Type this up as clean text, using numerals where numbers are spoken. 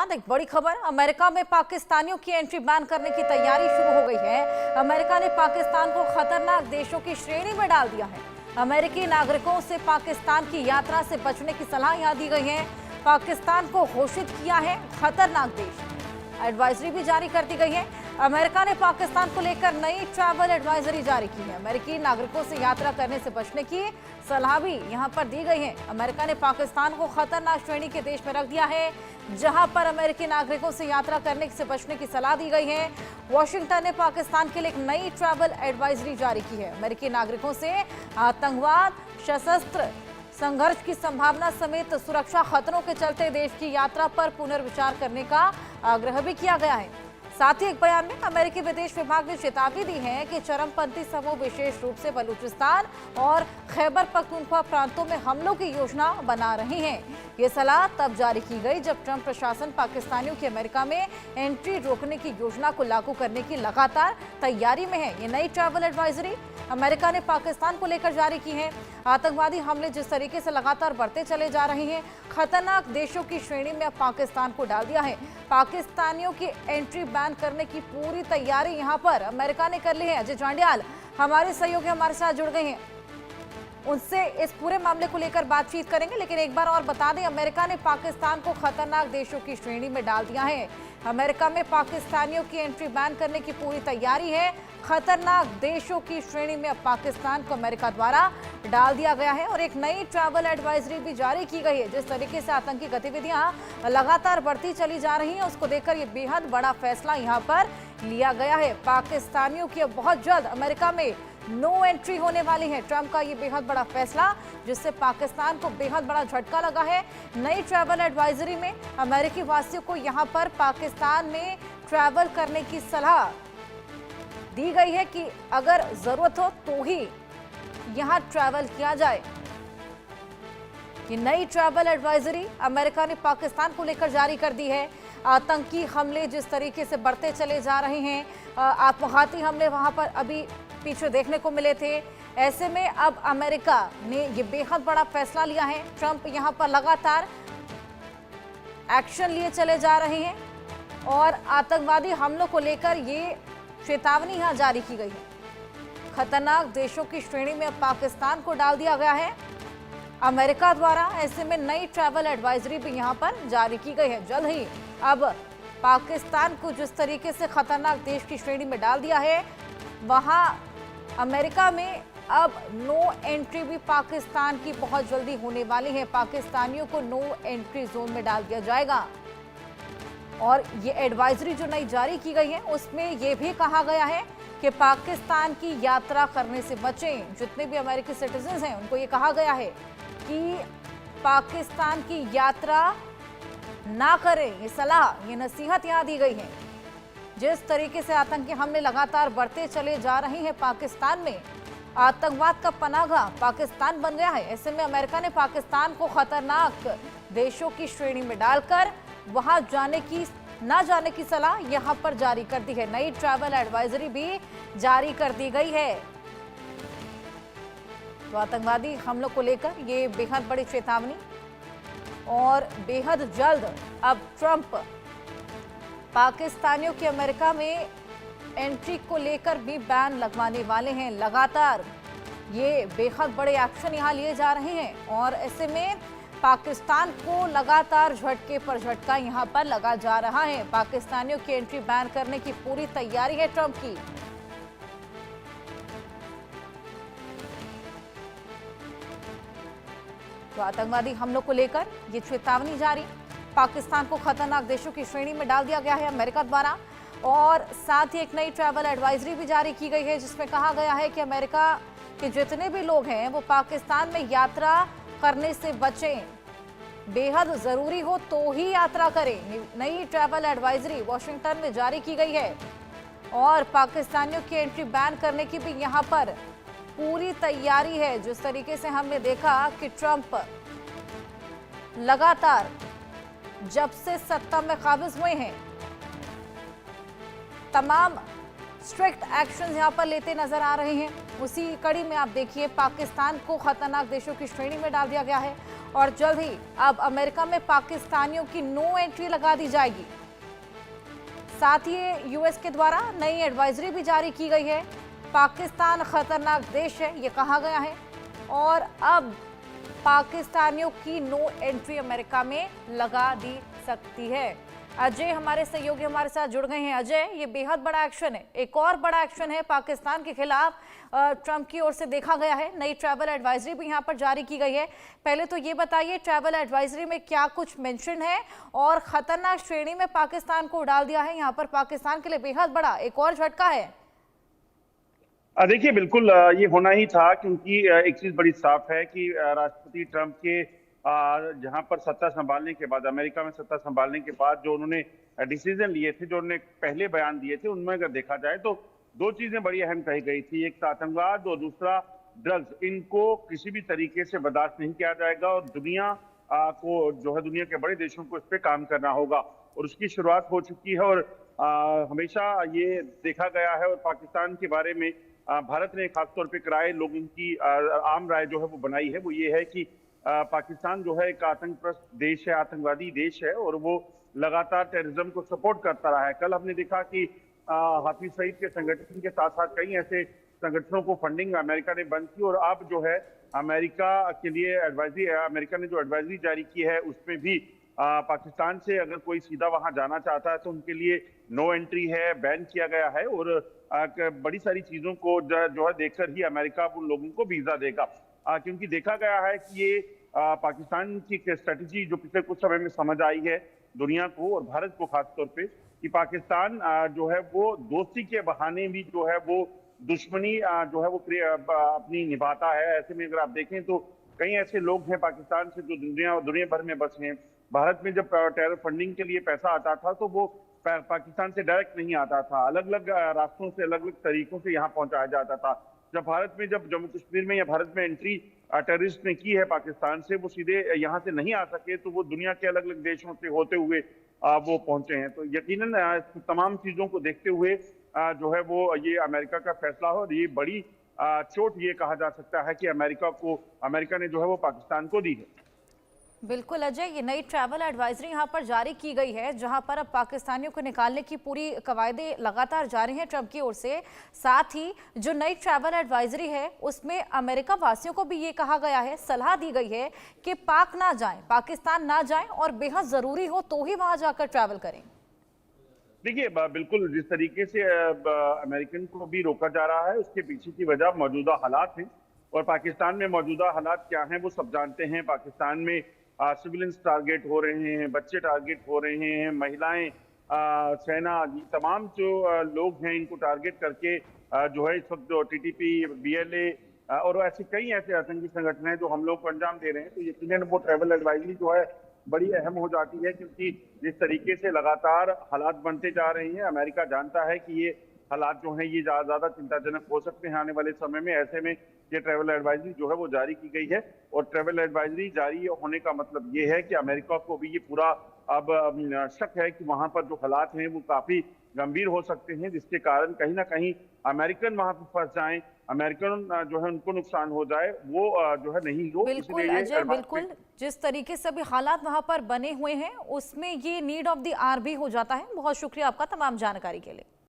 एक बड़ी खबर, अमेरिका में पाकिस्तानियों की एंट्री बैन करने की तैयारी शुरू हो गई है। अमेरिका ने पाकिस्तान को खतरनाक देशों की श्रेणी में डाल दिया है। अमेरिकी नागरिकों से पाकिस्तान की यात्रा से बचने की सलाह यहां दी गई है। पाकिस्तान को घोषित किया है खतरनाक देश, एडवाइजरी भी जारी कर दी गई है। अमेरिका ने पाकिस्तान को लेकर नई ट्रैवल एडवाइजरी जारी की है। अमेरिकी नागरिकों से यात्रा करने से बचने की सलाह भी यहां पर दी गई है। अमेरिका ने पाकिस्तान को खतरनाक श्रेणी के देश में रख दिया है, जहां पर अमेरिकी नागरिकों से यात्रा करने से बचने की सलाह दी गई है। वॉशिंगटन ने पाकिस्तान के लिए एक नई ट्रैवल एडवाइजरी जारी की है। अमेरिकी नागरिकों से आतंकवाद, सशस्त्र संघर्ष की संभावना समेत सुरक्षा खतरों के चलते देश की यात्रा पर पुनर्विचार करने का आग्रह भी किया गया है। साथ ही एक बयान में अमेरिकी विदेश विभाग ने चेतावनी दी है कि चरमपंथी समूह विशेष रूप से बलूचिस्तान और खैबर पख्तूनख्वा प्रांतों में हमलों की योजना बना रही हैं। ये सलाह तब जारी की गई जब ट्रंप प्रशासन पाकिस्तानियों की अमेरिका में एंट्री रोकने की योजना को लागू करने की लगातार तैयारी में है। ये नई ट्रैवल एडवाइजरी अमेरिका ने पाकिस्तान को लेकर जारी की है। आतंकवादी हमले जिस तरीके से लगातार बढ़ते चले जा रहे हैं, खतरनाक देशों की श्रेणी में अब पाकिस्तान को डाल दिया है। पाकिस्तानियों की एंट्री बैन करने की पूरी तैयारी यहां पर अमेरिका ने कर ली है। अजय जांडियाल हमारे सहयोगी हमारे साथ जुड़ गए हैं, उनसे इस पूरे मामले को लेकर बातचीत करेंगे। लेकिन एक बार और बता दें, अमेरिका ने पाकिस्तान को खतरनाक देशों की श्रेणी में डाल दिया है। अमेरिका में पाकिस्तानियों की एंट्री बैन करने की पूरी तैयारी है। खतरनाक देशों की श्रेणी में अब पाकिस्तान को अमेरिका द्वारा डाल दिया गया है और एक नई ट्रैवल एडवाइजरी भी जारी की गई है। जिस तरीके से आतंकी गतिविधियां लगातार बढ़ती चली जा रही हैं, उसको देखकर ये बेहद बड़ा फैसला यहां पर लिया गया है। पाकिस्तानियों की अब बहुत जल्द अमेरिका में नो एंट्री होने वाली है। ट्रंप का ये बेहद बड़ा फैसला, जिससे पाकिस्तान को बेहद बड़ा झटका लगा है। नई ट्रैवल एडवाइजरी में अमेरिकी वासियों को यहां पर पाकिस्तान में ट्रैवल करने की सलाह दी गई है कि अगर जरूरत हो तो ही यहां ट्रैवल किया जाए। ये नई ट्रैवल एडवाइजरी अमेरिका ने पाकिस्तान को लेकर जारी कर दी है। आतंकी हमले जिस तरीके से बढ़ते चले जा रहे हैं, आत्मघाती हमले वहां पर अभी पीछे देखने को मिले थे। ऐसे में अब अमेरिका ने ये बेहद बड़ा फैसला लिया है। ट्रंप यहां पर लगातार एक्शन लिए चले जा रहे हैं और आतंकवादी हमलों को लेकर ये चेतावनी यहां जारी की गई है। खतरनाक देशों की श्रेणी में अब पाकिस्तान को डाल दिया गया है अमेरिका द्वारा। ऐसे में नई ट्रैवल एडवाइजरी भी यहां पर जारी की गई है। जल्द ही अब पाकिस्तान को जिस तरीके से खतरनाक देश की श्रेणी में डाल दिया है, वहां अमेरिका में अब नो एंट्री भी पाकिस्तान की बहुत जल्दी होने वाली है। पाकिस्तानियों को नो एंट्री जोन में डाल दिया जाएगा और ये एडवाइजरी जो नई जारी की गई है, उसमें ये भी कहा गया है कि पाकिस्तान की यात्रा करने से बचें। जितने भी अमेरिकी सिटीजन्स हैं, उनको ये कहा गया है कि पाकिस्तान की यात्रा ना करें। ये सलाह, ये नसीहत यहाँ दी गई है। जिस तरीके से आतंकी हमले लगातार बढ़ते चले जा रहे हैं, पाकिस्तान में आतंकवाद का पनाहगाह पाकिस्तान बन गया है। ऐसे में अमेरिका ने पाकिस्तान को खतरनाक देशों की श्रेणी में डालकर वहां ना जाने की सलाह यहां पर जारी कर दी है। नई ट्रैवल एडवाइजरी भी जारी कर दी गई है। तो आतंकवादी हमलों को लेकर ये बेहद बड़ी चेतावनी और बेहद जल्द अब ट्रंप पाकिस्तानियों की अमेरिका में एंट्री को लेकर भी बैन लगवाने वाले हैं। लगातार ये बेहद बड़े एक्शन यहां लिए जा रहे हैं और ऐसे में पाकिस्तान को लगातार झटके पर झटका यहां पर लगा जा रहा है। पाकिस्तानियों की एंट्री बैन करने की पूरी तैयारी है ट्रंप की। तो आतंकवादी हमलों को लेकर ये चेतावनी जारी, पाकिस्तान को खतरनाक देशों की श्रेणी में डाल दिया गया है अमेरिका द्वारा। और साथ ही एक नई ट्रैवल एडवाइजरी भी जारी की गई है, जिसमें कहा गया है कि अमेरिका के जितने भी लोग हैं वो पाकिस्तान में यात्रा करने से बचें। बेहद जरूरी हो तो ही यात्रा करें। नई ट्रैवल एडवाइजरी वॉशिंगटन में जारी की गई है और पाकिस्तानियों की एंट्री बैन करने की भी यहां पर पूरी तैयारी है। जिस तरीके से हमने देखा कि ट्रंप लगातार जब से सत्ता में काबिज हुए हैं, तमाम स्ट्रिक्ट एक्शन यहां पर लेते नजर आ रहे हैं। उसी कड़ी में आप देखिए, पाकिस्तान को खतरनाक देशों की श्रेणी में डाल दिया गया है और जल्द ही अब अमेरिका में पाकिस्तानियों की नो एंट्री लगा दी जाएगी। साथ ही यूएस के द्वारा नई एडवाइजरी भी जारी की गई है। पाकिस्तान खतरनाक देश है, ये कहा गया है, और अब पाकिस्तानियों की नो एंट्री अमेरिका में लगा दी सकती है। अजय हमारे सहयोगी हमारे साथ जुड़ गए हैं। अजय, ये बेहद बड़ा एक्शन है, एक और बड़ा एक्शन है पाकिस्तान के खिलाफ ट्रंप की ओर से देखा गया है। नई ट्रैवल एडवाइजरी भी यहाँ पर जारी की गई है। पहले तो ये बताइए, ट्रैवल एडवाइजरी में क्या कुछ मेंशन है और खतरनाक श्रेणी में पाकिस्तान को डाल दिया है। यहाँ पर पाकिस्तान के लिए बेहद बड़ा एक और झटका है। देखिए, बिल्कुल ये होना ही था, क्योंकि एक चीज बड़ी साफ है कि राष्ट्रपति ट्रंप के जहां पर सत्ता संभालने के बाद, अमेरिका में सत्ता संभालने के बाद जो उन्होंने डिसीजन लिए थे, जो उन्होंने पहले बयान दिए थे, उनमें अगर देखा जाए तो दो चीजें बड़ी अहम कही गई थी। एक आतंकवाद और दूसरा ड्रग्स। इनको किसी भी तरीके से बर्दाश्त नहीं किया जाएगा और दुनिया को जो है, दुनिया के बड़े देशों को इस पे काम करना होगा, और उसकी शुरुआत हो चुकी है। और हमेशा ये देखा गया है, और पाकिस्तान के बारे में भारत ने खासतौर पर राय, लोगों की आम राय जो है वो बनाई है, वो ये है कि पाकिस्तान जो है एक आतंकग्रस्त देश है, आतंकवादी देश है, और वो लगातार टेररिज्म को सपोर्ट करता रहा है। कल हमने देखा कि हाफिज सईद के संगठन के साथ साथ कई ऐसे संगठनों को फंडिंग अमेरिका ने बंद की, और अब जो है अमेरिका के लिए एडवाइजरी, अमेरिका ने जो एडवाइजरी जारी की है उसमें भी पाकिस्तान से अगर कोई सीधा वहां जाना चाहता है तो उनके लिए नो एंट्री है, बैन किया गया है, और बड़ी सारी चीजों को जो है देखकर ही अमेरिका उन लोगों को वीजा देगा। क्योंकि देखा गया है कि ये पाकिस्तान की स्ट्रेटेजी जो पिछले कुछ समय में समझ आई है दुनिया को और भारत को खासतौर पे, कि पाकिस्तान जो है वो दोस्ती के बहाने भी जो है वो दुश्मनी जो है वो अपनी निभाता है। ऐसे में अगर आप देखें तो कई ऐसे लोग हैं पाकिस्तान से जो दुनिया भर में बसे हैं। भारत में जब टेरर फंडिंग के लिए पैसा आता था तो वो पाकिस्तान से डायरेक्ट नहीं आता था, अलग अलग रास्तों से, अलग अलग तरीकों से यहाँ पहुंचाया जाता था। जब जम्मू कश्मीर में या भारत में एंट्री टेररिस्ट ने की है पाकिस्तान से, वो सीधे यहाँ से नहीं आ सके, तो वो दुनिया के अलग अलग देशों से होते हुए वो पहुंचे हैं। तो यकीनन तमाम चीजों को देखते हुए जो है वो ये अमेरिका का फैसला हो, और ये बड़ी चोट ये कहा जा सकता है कि अमेरिका ने जो है वो पाकिस्तान को दी है। बिल्कुल अजय, ये नई ट्रैवल एडवाइजरी यहाँ पर जारी की गई है, जहाँ पर अब पाकिस्तानियों को निकालने की पूरी कवायदे लगातार जारी हैं ट्रंप की ओर से। साथ ही जो नई ट्रैवल एडवाइजरी है उसमें अमेरिका वासियों को भी ये कहा गया है, सलाह दी गई है कि पाक ना जाएं, पाकिस्तान ना जाएं, और बेहद जरूरी हो तो ही वहां जाकर ट्रैवल करें। देखिए, बिल्कुल जिस तरीके से अमेरिकन को भी रोका जा रहा है, उसके पीछे की वजह मौजूदा हालात हैं, और पाकिस्तान में मौजूदा हालात क्या हैं वो सब जानते हैं। पाकिस्तान में सिविलियंस टारगेट हो रहे हैं, बच्चे टारगेट हो रहे हैं, महिलाएं, सेना, तमाम जो लोग हैं इनको टारगेट करके जो है इस वक्त जो टीटीपी, बीएलए और ऐसे कई ऐसे आतंकी संगठन हैं जो हम लोग को अंजाम दे रहे हैं। तो यकीनन वो ट्रैवल एडवाइजरी जो है बड़ी अहम हो जाती है, क्योंकि जिस तरीके से लगातार हालात बनते जा रहे हैं, अमेरिका जानता है कि ये हालात जो हैं ये ज्यादा चिंताजनक हो सकते हैं आने वाले समय में। ऐसे में ये ट्रैवल एडवाइजरी जो है वो जारी की गई है, और ट्रैवल एडवाइजरी जारी होने का मतलब ये है कि अमेरिका को भी ये पूरा अब शक है कि वहां पर जो हालात हैं वो काफी गंभीर हो सकते हैं, जिसके कारण कहीं ना कहीं अमेरिकन वहां पर फंस जाएं, अमेरिकन जो है उनको नुकसान हो जाए, वो जो है नहीं हो। बिल्कुल अजय, बिल्कुल जिस तरीके से अभी हालात वहां पर बने हुए हैं उसमें ये नीड ऑफ द आवर भी हो जाता है। बहुत शुक्रिया आपका तमाम जानकारी के लिए।